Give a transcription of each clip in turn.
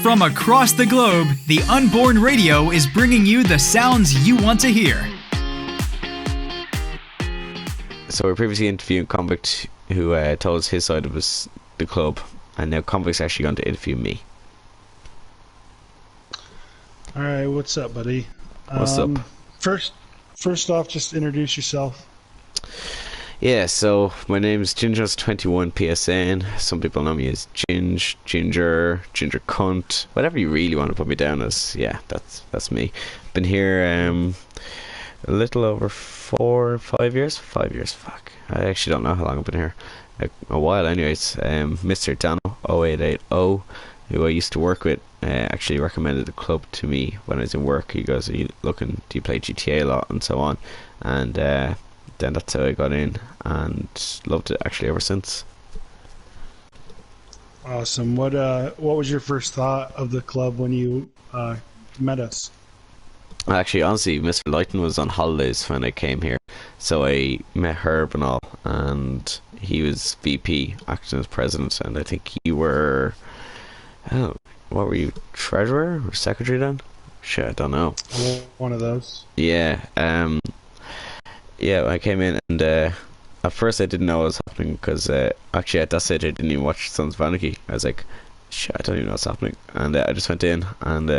From across the globe, the Unborn Radio is bringing you the sounds you want to hear. So we were previously interviewing Convikt, who told us his side of the club, and now Convikt's actually going to interview me. All right, what's up, buddy? What's up? First off, just introduce yourself. Yeah, so my name's Gingers21 PSN. Some people know me as Ginger Cunt, whatever you really want to put me down as. Yeah, that's me. Been here a little over 5 years. 5 years, fuck. I actually don't know how long I've been here. A while, anyways. Mr. Dano 0880, who I used to work with, actually recommended the club to me when I was in work. He goes, "Are you looking? Do you play GTA a lot?" and so on, and then that's how I got in, and loved it actually ever since. Awesome. What was your first thought of the club when you met us? Actually, honestly, Mr. Lighton was on holidays when I came here, so I met Herb and all, and he was VP, acting as president, and I think you were, what were you, treasurer or secretary then? Shit, I don't know. One of those. Yeah, I came in, and at first I didn't know what was happening, because actually at that stage I didn't even watch Sons of Anarchy. I was like, shit, I don't even know what's happening, and I just went in, and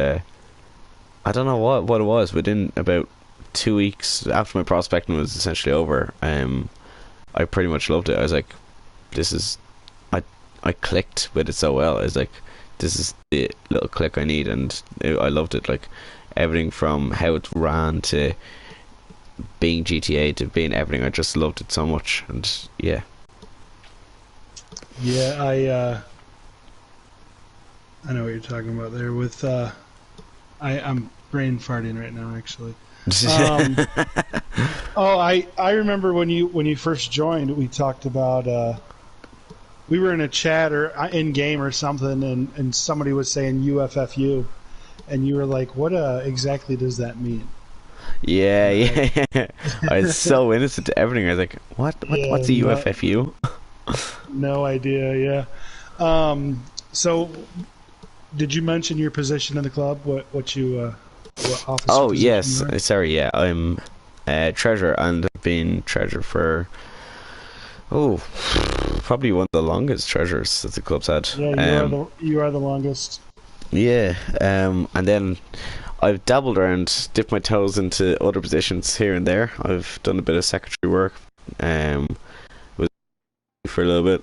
I don't know what it was. Within about 2 weeks after my prospecting was essentially over, I pretty much loved it. I was like, this is, I clicked with it so well. I was like, this is the little click I need, and I loved it. Like, everything from how it ran to being GTA to being everything, I just loved it so much. And yeah, I know what you're talking about there. With I'm brain farting right now, actually. I remember when you first joined, we talked about we were in a chat or in game or something, and somebody was saying UFFU, and you were like, what exactly does that mean? Yeah. I was so innocent to everything. I was like, what's a UFFU? No idea. Yeah. So, did you mention your position in the club? What office? Oh yes, sorry. Yeah, I'm treasurer, and I've been treasurer for probably one of the longest treasurers that the club's had. Yeah, you are the longest. Yeah, and then I've dabbled around, dipped my toes into other positions here and there. I've done a bit of secretary work, was for a little bit.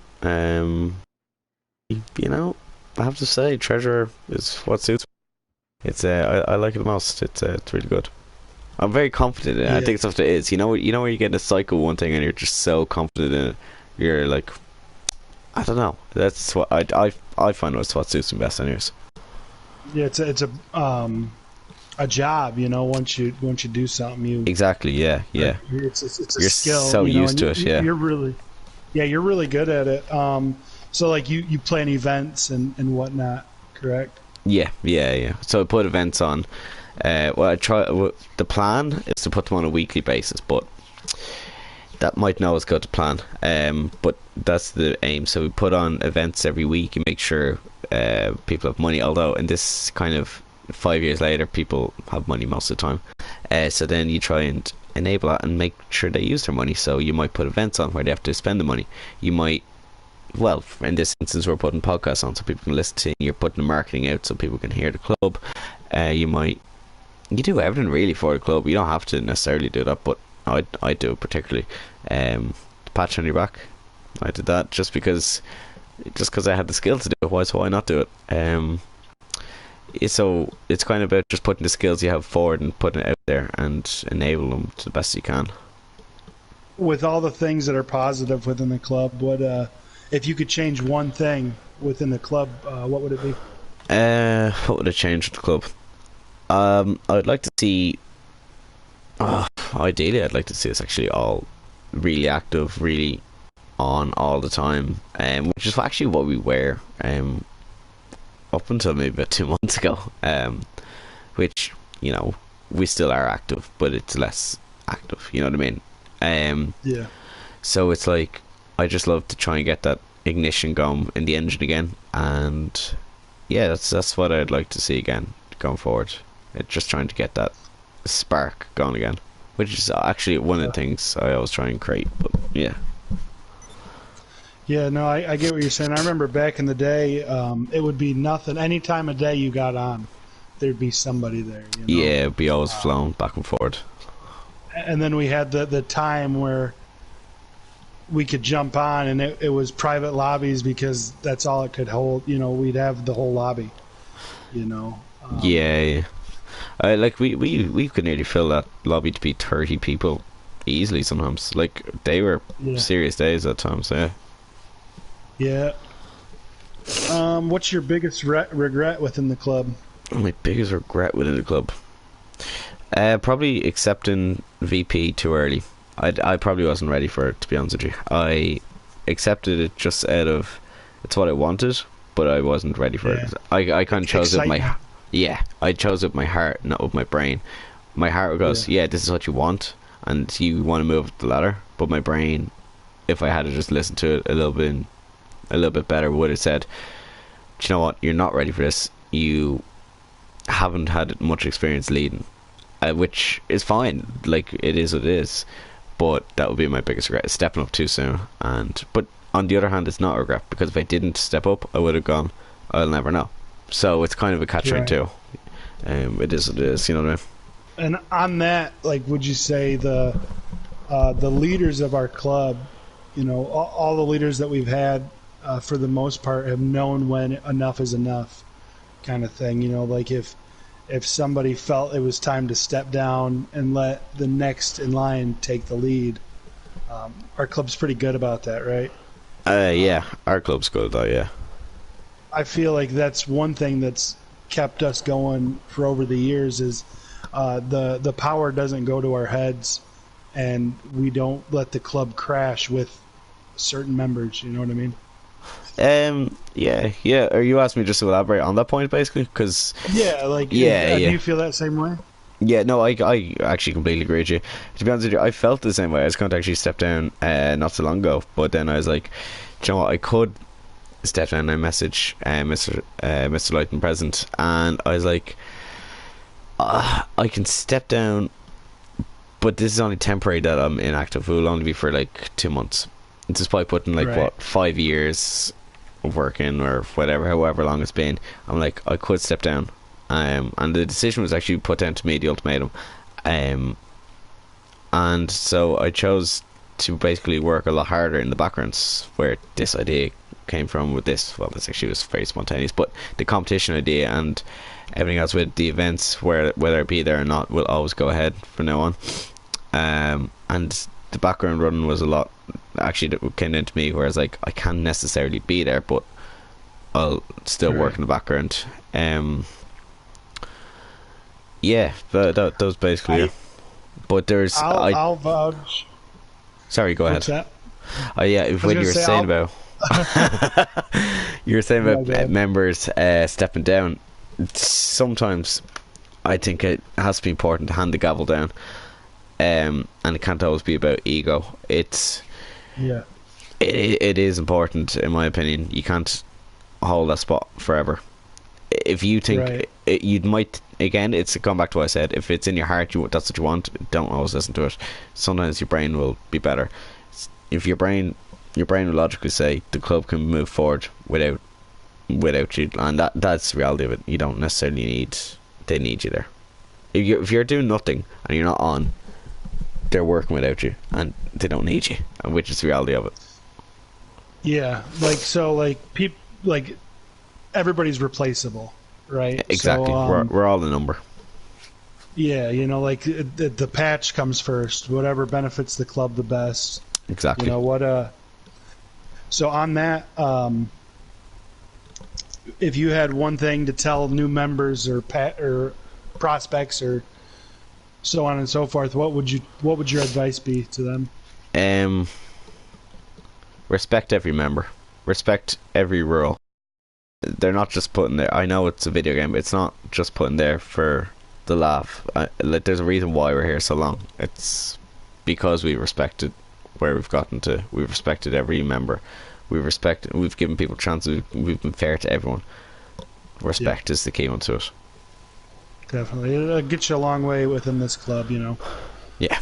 You know, I have to say, treasurer is what suits me. It's I like it the most. It's really good. I'm very confident in it. Yeah. I think that's what it is. You know where you get a cycle one thing and you're just so confident in it. You're like, I don't know. That's what I find was what suits me best, anyways. Yeah, it's a job, you know. Once you do something, you exactly. Yeah. It's a you're skill. So used to it. Yeah. You're really good at it. So like you plan events and whatnot, correct? Yeah. So I put events on. The plan is to put them on a weekly basis, but that might not always go to plan. But that's the aim. So we put on events every week and make sure people have money. Although in this kind of 5 years later, people have money most of the time. So then you try and enable that and make sure they use their money. So you might put events on where they have to spend the money. You might, well, in this instance, we're putting podcasts on so people can listen to. You're putting the marketing out so people can hear the club. You do everything really for the club. You don't have to necessarily do that, but I do it particularly. The patch on your back, I did that just because I had the skill to do it. Why not do it? So it's kind of about just putting the skills you have forward and putting it out there and enable them to the best you can. With all the things that are positive within the club, what if you could change one thing within the club, what would it be? What would I change with the club? I'd like to see. Ideally, I'd like to see us actually all really active, really on all the time, which is actually what we were up until maybe about 2 months ago. Which, you know, we still are active, but it's less active. You know what I mean? Yeah. So it's like I just love to try and get that ignition going in the engine again, and yeah, that's what I'd like to see again going forward. Just trying to get that spark going again, which is actually one of the things I always try and create. But yeah. Yeah, no, I get what you're saying. I remember back in the day, it would be nothing. Any time of day you got on, there'd be somebody there. You know? Yeah, it'd be always flown back and forward. And then we had the time where we could jump on, and it was private lobbies because that's all it could hold. You know, we'd have the whole lobby. You know. Yeah. Like we could nearly fill that lobby to be 30 people easily sometimes. Like they were serious days at times. Yeah. Yeah. What's your biggest regret within the club? My biggest regret within the club, probably accepting VP too early. I probably wasn't ready for it, to be honest with you. I accepted it just out of it's what I wanted, but I wasn't ready for it. I kind of chose it with my I chose it with my heart, not with my brain. My heart goes, this is what you want, and you want to move up the ladder. But my brain, if I had to just listen to it a little bit better, would have said, do you know what, you're not ready for this. You haven't had much experience leading, which is fine. Like, it is what it is. But that would be my biggest regret, stepping up too soon. But on the other hand, it's not a regret, because if I didn't step up, I would have gone, I'll never know. So it's kind of a catch-22. It is what it is, you know what I mean? And on that, like, would you say the leaders of our club, you know, all the leaders that we've had, for the most part, have known when enough is enough, kind of thing. You know, like if somebody felt it was time to step down and let the next in line take the lead, our club's pretty good about that, right? Yeah, our club's good at that. Yeah, I feel like that's one thing that's kept us going for over the years is the power doesn't go to our heads, and we don't let the club crash with certain members. You know what I mean? Yeah. Are you asking me just to elaborate on that point, basically? Cause do you feel that same way? Yeah, no, I actually completely agree with you. To be honest with you, I felt the same way. I was going to actually step down not so long ago, but then I was like, do you know what, I could step down. I message Mr. Lighton present, and I was like, I can step down, but this is only temporary that I'm inactive. It will only be for like 2 months. Despite putting like 5 years of working or whatever, however long it's been, I'm like, I could step down. And the decision was actually put down to me, the ultimatum. And so I chose to basically work a lot harder in the backgrounds, where this idea came from with this. Well, this actually was very spontaneous, but the competition idea and everything else with the events, whether it be there or not, will always go ahead from now on. And the background running was a lot, actually, that came into me, whereas like I can't necessarily be there, but I'll still work in the background. That was basically it. But there's I'll vouch. Sorry, go ahead. What's that? When you were saying about members stepping down, sometimes I think it has to be important to hand the gavel down, and it can't always be about ego. It is important, in my opinion. You can't hold that spot forever. If you think you might, again, it's going back to what I said. If it's in your heart, that's what you want, don't always listen to it. Sometimes your brain will be better. If your brain will logically say the club can move forward without you, and that's the reality of it. You don't necessarily they need you there. If you're doing nothing and you're not on, they're working without you and they don't need you, and which is the reality of it. Yeah, everybody's replaceable, right? Exactly. So, we're all the number. Yeah, like the patch comes first. Whatever benefits the club the best. Exactly. You know what? So on that, if you had one thing to tell new members or prospects or so on and so forth, what would your advice be to them? Respect every member. Respect every rule. They're not just putting there. I know it's a video game, but it's not just putting there for the laugh. There's a reason why we're here so long. It's because we respected where we've gotten to. We've respected every member. We've given people chances. We've been fair to everyone. respect is the key one to it. Definitely. It'll get you a long way within this club, you know. Yeah.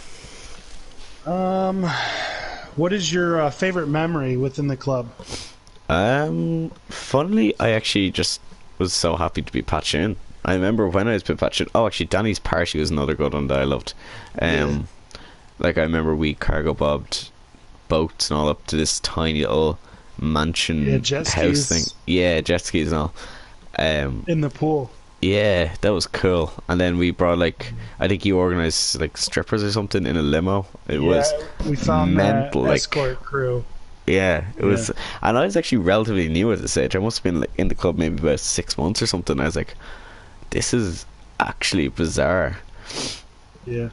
What is your favorite memory within the club? Funnily, I actually just was so happy to be patched in. I remember when I was being patched in. Oh, actually, Danny's party was another good one that I loved. Like, I remember we cargo bobbed boats and all up to this tiny little mansion house thing. Yeah, jet skis and all. In the pool. Yeah, that was cool. And then we brought, like, I think you organised like strippers or something in a limo. It was we found mental, that escort crew. Yeah, it was. And I was actually relatively new at this age. I must have been like in the club maybe about 6 months or something. I was like, this is actually bizarre. Yeah.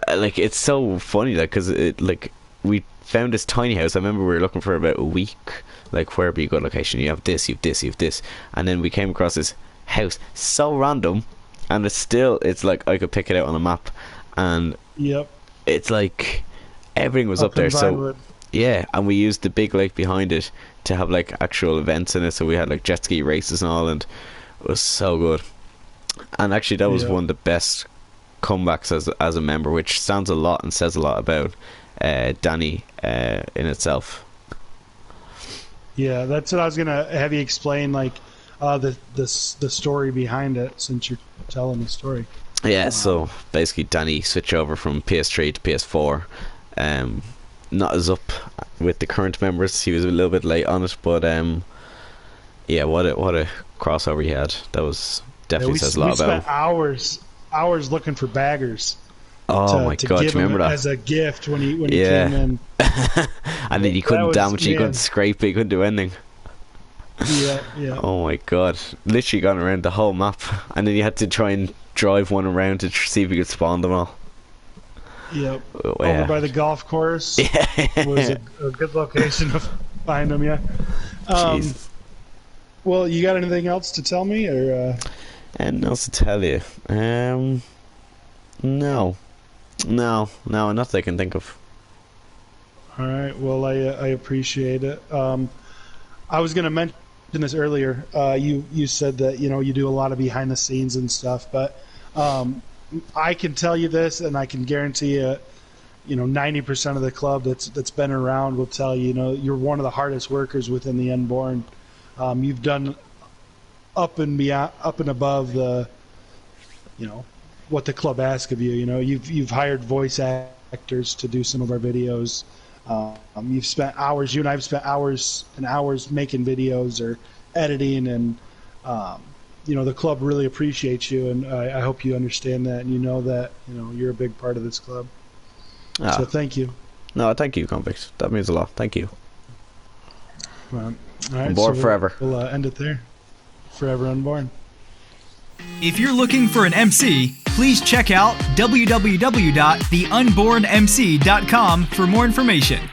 Like, it's so funny, like, because it, like, we found this tiny house. I remember we were looking for about a week, like, where be a good location? You have this, you have this, you have this. And then we came across this house, so random, and it's like I could pick it out on a map, and it's like everything was up there. So yeah, and we used the big lake behind it to have like actual events in it. So we had like jet ski races and all, and it was so good. And actually, that was one of the best comebacks as a member, which sounds a lot and says a lot about Danny in itself. Yeah, that's what I was gonna have you explain, like the story behind it, since you're telling the story. Yeah, so basically Danny switched over from PS3 to PS4. Not as up with the current members. He was a little bit late on it, but yeah, what a crossover he had. That was definitely says a lot about him. We spent hours looking for baggers. Oh my god, do you remember that? As a gift when he came in. And then you couldn't damage it, you couldn't scrape it, you couldn't do anything. Yeah. Oh my god, literally gone around the whole map, and then you had to try and drive one around to see if you could spawn them all. Yep. Over by the golf course. Was a good location to find them. Yeah. Well, you got anything else to tell me, or? Anything else to tell you? No, not that I can think of. All right. Well, I appreciate it. I was going to mention this earlier. You said that you do a lot of behind the scenes and stuff, but I can tell you this, and I can guarantee you, 90% of the club that's been around will tell you, you're one of the hardest workers within the Unborn. You've done up and above the, what the club asks of you. You've hired voice actors to do some of our videos. You've spent hours. You and I've spent hours and hours making videos or editing, and the club really appreciates you, and I hope you understand that, and that you're a big part of this club. So thank you. No, thank you, Convikt. That means a lot. Thank you. All right, Unborn forever. We'll end it there. Forever Unborn. If you're looking for an MC, please check out www.theunbornmc.com for more information.